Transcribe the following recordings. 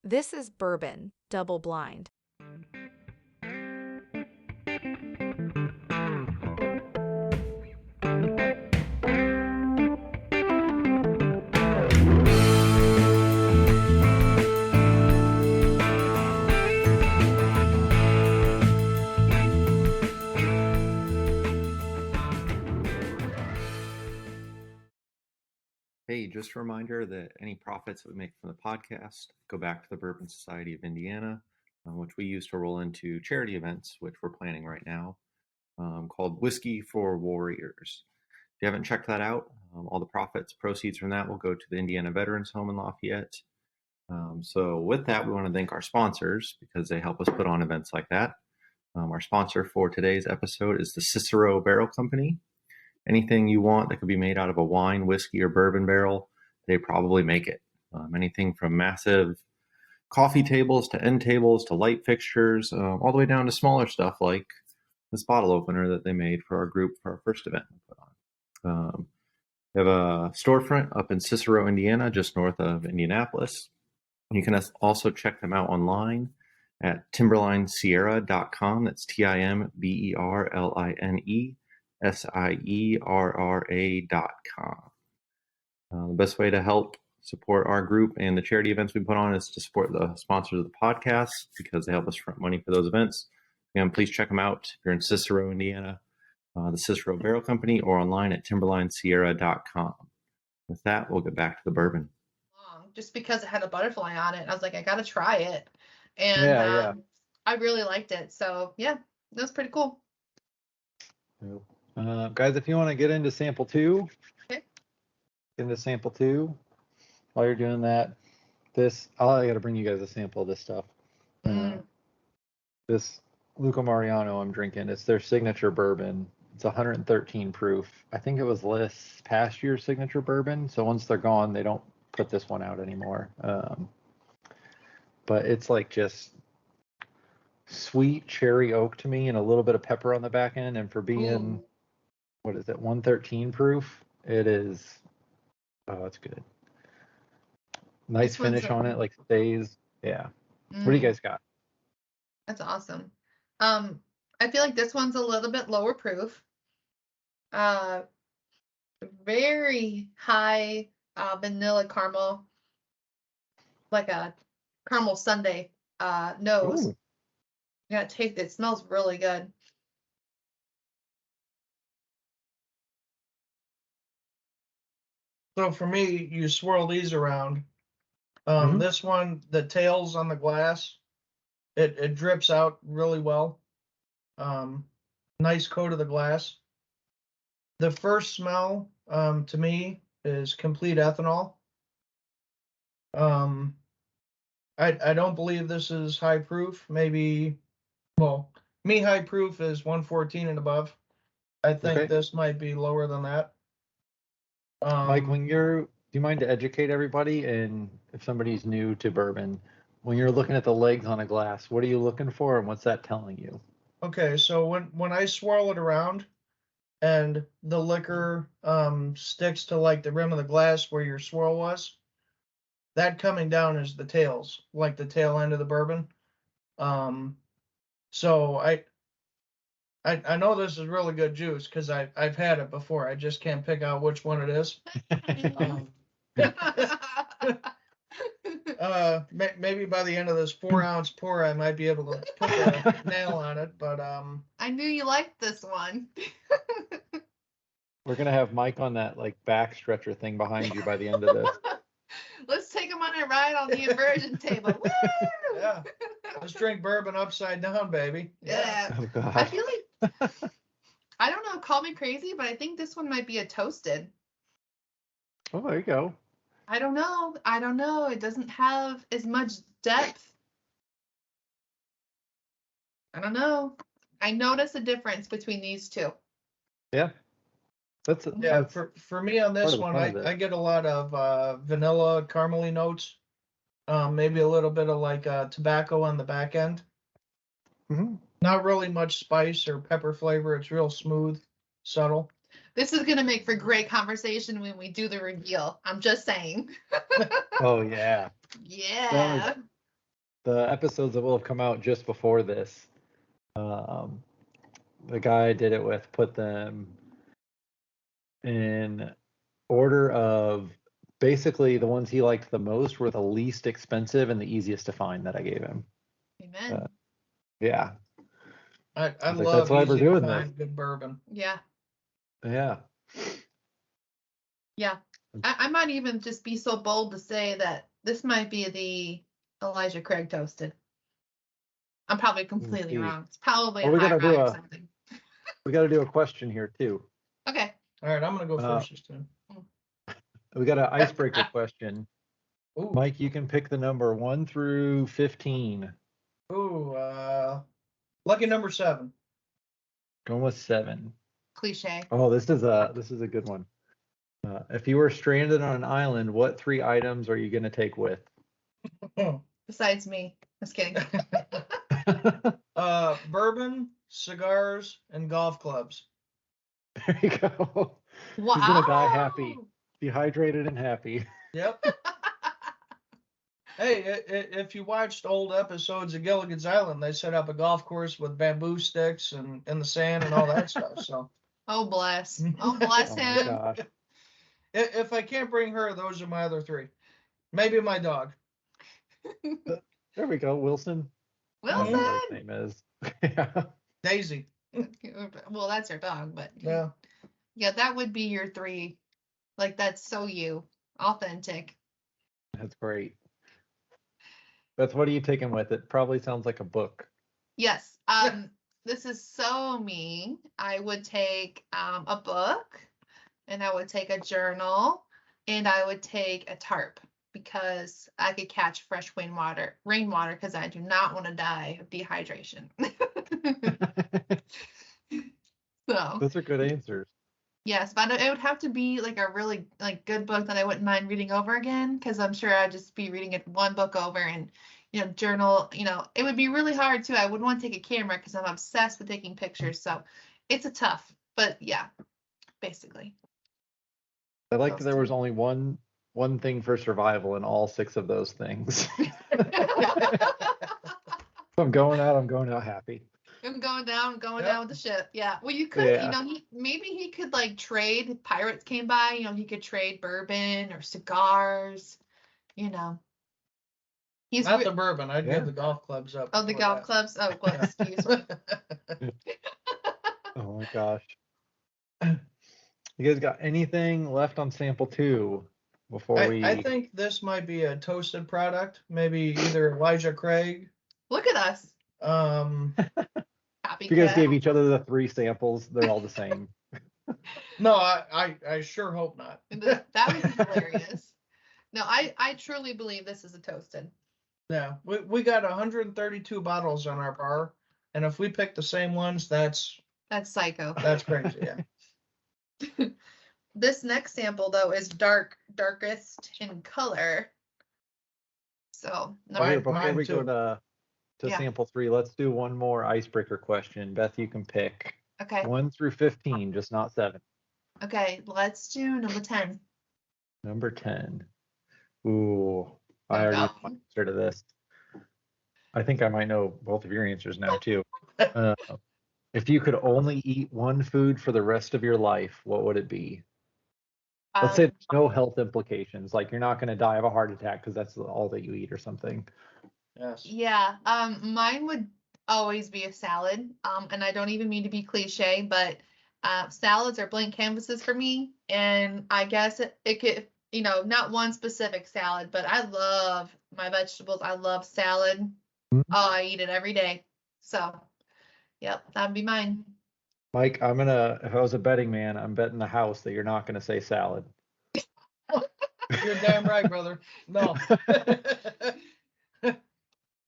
This is Bourbon, Double Blind. Hey, just a reminder that any profits that we make from the podcast go back to the Bourbon Society of Indiana, which we use to roll into charity events, which we're planning right now, called Whiskey for Warriors. If you haven't checked that out, all the profits, proceeds from that will go to the Indiana Veterans Home in Lafayette. So with that, we want to thank our sponsors because they help us put on events like that. Our sponsor for today's episode is the Cicero Barrel Company. Anything you want that could be made out of a wine, whiskey, or bourbon barrel, they probably make it. Anything from massive coffee tables to end tables to light fixtures, all the way down to smaller stuff like this bottle opener that they made for our group for our first event we put on. They have a storefront up in Cicero, Indiana, just north of Indianapolis. You can also check them out online at timberlinesierra.com. That's TimberlineSierra.com. The best way to help support our group and the charity events we put on is to support the sponsors of the podcast because they help us front money for those events. Again, please check them out if you're in Cicero, Indiana, the Cicero Barrel Company, or online at TimberlineSierra.com. With that, we'll get back to the bourbon. Just because it had a butterfly on it, I was like, I gotta try it, and Yeah. I really liked it. So yeah, that was pretty cool. Guys, if you want to get into sample 2, Okay. Get into sample 2. While you're doing that, I got to bring you guys a sample of this stuff. This Luca Mariano I'm drinking, it's their signature bourbon. It's 113 proof. I think it was this past year's signature bourbon. So once they're gone, they don't put this one out anymore. But it's like just sweet cherry oak to me and a little bit of pepper on the back end. And for being, what is it, 113 proof, it is, it's good. Nice finish on it, like stays. Yeah. What do you guys got? That's awesome. I feel like this one's a little bit lower proof. Very high vanilla caramel, like a caramel sundae nose. Ooh. You gotta taste it. It smells really good. So for me, you swirl these around. This one, the tails on the glass, it drips out really well. Nice coat of the glass. The first smell, to me, is complete ethanol. I don't believe this is high proof. Maybe, well, high proof is 114 and above. I think this might be lower than that. Mike, do you mind to educate everybody? And if somebody's new to bourbon, when you're looking at the legs on a glass, what are you looking for and what's that telling you? Okay, so when I swirl it around and the liquor sticks to like the rim of the glass where your swirl was, that coming down is the tails, like the tail end of the bourbon. So I know this is really good juice because I've had it before. I just can't pick out which one it is. Maybe by the end of this 4-ounce pour, I might be able to put a nail on it. But I knew you liked this one. We're gonna have Mike on that like back stretcher thing behind you by the end of this. Let's take him on a ride on the inversion table. Woo! Yeah, let's drink bourbon upside down, baby. Yeah. Oh, God. I feel like, I don't know, call me crazy, but I think this one might be a toasted. Oh, there you go. I don't know. It doesn't have as much depth. I don't know. I notice a difference between these two. Yeah. For me on this one, I get a lot of vanilla caramely notes. Maybe a little bit of like tobacco on the back end. Not really much spice or pepper flavor. It's real smooth, subtle. This is going to make for great conversation when we do the reveal. I'm just saying. Oh, yeah. Yeah. the episodes that will have come out just before this, the guy I did it with put them in order of basically the ones he liked the most were the least expensive and the easiest to find that I gave him. Amen. Yeah. I I was like, love that's why we're easy to doing find good bourbon. Yeah. Yeah. Yeah. I might even just be so bold to say that this might be the Elijah Craig toasted. I'm probably completely see. wrong. It's probably Well, a we high gotta do rye or a- something. We got to do a question here too. Okay. All right, I'm gonna go Uh, first this time. We got an icebreaker question. Ooh, Mike, you can pick the number 1 through 15. ooh, lucky number 7. Going with 7. Cliche. Oh, this is a good one. If you were stranded on an island, what 3 items are you going to take with? Besides me. Just kidding. Bourbon, cigars, and golf clubs. There you go. Wow. He's gonna die happy, dehydrated and happy. Yep. Hey, if you watched old episodes of Gilligan's Island, they set up a golf course with bamboo sticks and in the sand and all that stuff. So, Oh, bless. Oh, bless Oh my him. gosh. if I can't bring her, those are my other 3. Maybe my dog. There we go, Wilson. I don't know what his Wilson. name is. Yeah. Daisy. Well, that's her dog, but Yeah. yeah, that would be your 3. Like, that's so you. Authentic. That's great. That's what are you taking with it? Probably sounds like a book. Yes. This is so me. I would take a book, and I would take a journal, and I would take a tarp because I could catch fresh rainwater because I do not want to die of dehydration. So Those are good answers. yes, but it would have to be like a really like good book that I wouldn't mind reading over again because I'm sure I'd just be reading it one book over and journal. It would be really hard too. I would want to take a camera because I'm obsessed with taking pictures. So it's a tough, but yeah, basically. I like that there was only one thing for survival in all 6 of those things. If I'm going out happy. I'm going down Yep. with the ship. Yeah. Well, you could, Yeah. maybe he could like trade. If pirates came by, he could trade bourbon or cigars. He's Not the bourbon. I'd Yeah. give the golf clubs up. the before golf that. clubs. Oh, well, excuse me. Oh my gosh. You guys got anything left on sample 2 before I think this might be a toasted product. Maybe either Elijah Craig. Look at us. If you guys Copycat. gave each other the 3 samples, they're all the same. No, I sure hope not. That would be hilarious. No, I truly believe this is a toasted. Yeah, we got 132 bottles on our bar, and if we pick the same ones, that's psycho. crazy. Yeah. This next sample though is darkest in color. So Here, Mine before we go too. to Yeah. sample 3, let's do one more icebreaker question. Beth, you can pick okay, 1 through 15, just not 7. let's do number 10. Number 10. Ooh, I already know the answer to this. I think I might know both of your answers now too. If you could only eat one food for the rest of your life, what would it be? Let's say there's no health implications, like you're not going to die of a heart attack because that's all that you eat or something. Yes. Yeah, mine would always be a salad. And I don't even mean to be cliche, but salads are blank canvases for me. And I guess it could, not one specific salad, but I love my vegetables. I love salad. Mhm. Oh, I eat it every day. So, yep, that'd be mine. Mike, if I was a betting man, I'm betting the house that you're not going to say salad. You're damn right, brother. No.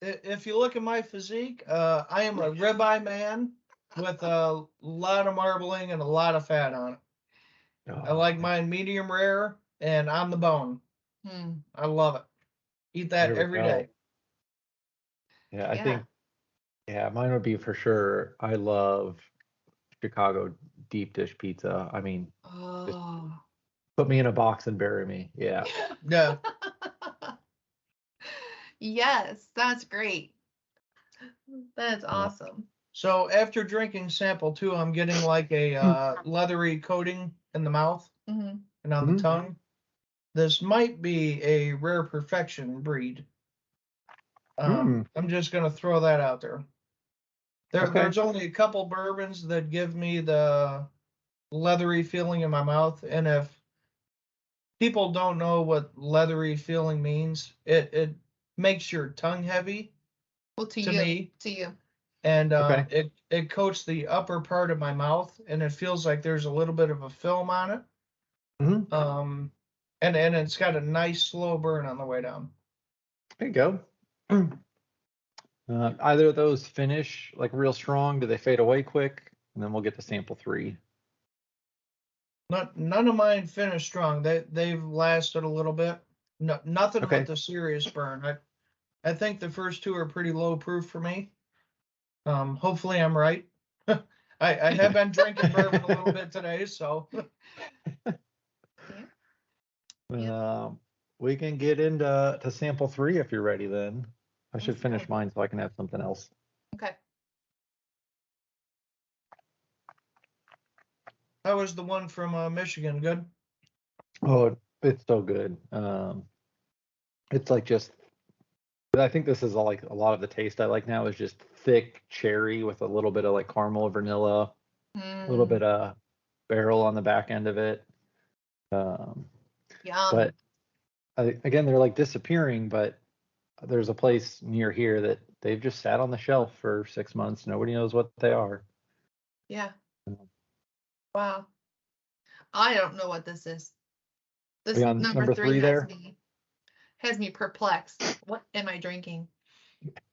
If you look at my physique, I am a ribeye man with a lot of marbling and a lot of fat on it. I like mine medium rare and on the bone. I love it. Eat that every day. Yeah, I think, mine would be for sure. I love Chicago deep dish pizza. I mean, just put me in a box and bury me. Yeah. Yeah. Yes, that's great. That's awesome. So after drinking sample 2, I'm getting like a leathery coating in the mouth Mm-hmm. and on the tongue. This might be a rare perfection breed. I'm just gonna throw that out there. There's only a couple bourbons that give me the leathery feeling in my mouth, and if people don't know what leathery feeling means, it makes your tongue heavy. Well, to me, to you. and it coats the upper part of my mouth, and it feels like there's a little bit of a film on it. And it's got a nice slow burn on the way down. There you go. Either of those finish like real strong? Do they fade away quick? And then we'll get to sample 3. None of mine finished strong. They've lasted a little bit. No, nothing with a serious burn. I think the first 2 are pretty low proof for me. Hopefully I'm right. I have been drinking bourbon a little bit today, so. We can get into sample 3 if you're ready then. I should finish mine so I can have something else. Okay. How was the one from Michigan? Good? Oh, it's so good. It's like just, I think this is all, like a lot of the taste I like now is just thick cherry with a little bit of like caramel vanilla, a little bit of barrel on the back end of it. Yum. But again, they're like disappearing, but there's a place near here that they've just sat on the shelf for 6 months. Nobody knows what they are. Yeah. Wow. I don't know what this is. This number 3 has me perplexed. What am I drinking?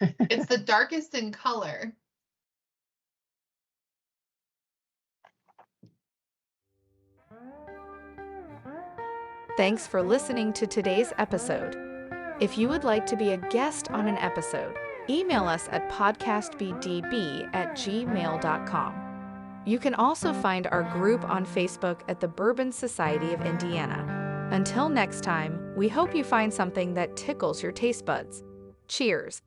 It's the darkest in color. Thanks for listening to today's episode. If you would like to be a guest on an episode, email us at podcastbdb@gmail.com. You can also find our group on Facebook at the Bourbon Society of Indiana. Until next time, we hope you find something that tickles your taste buds. Cheers!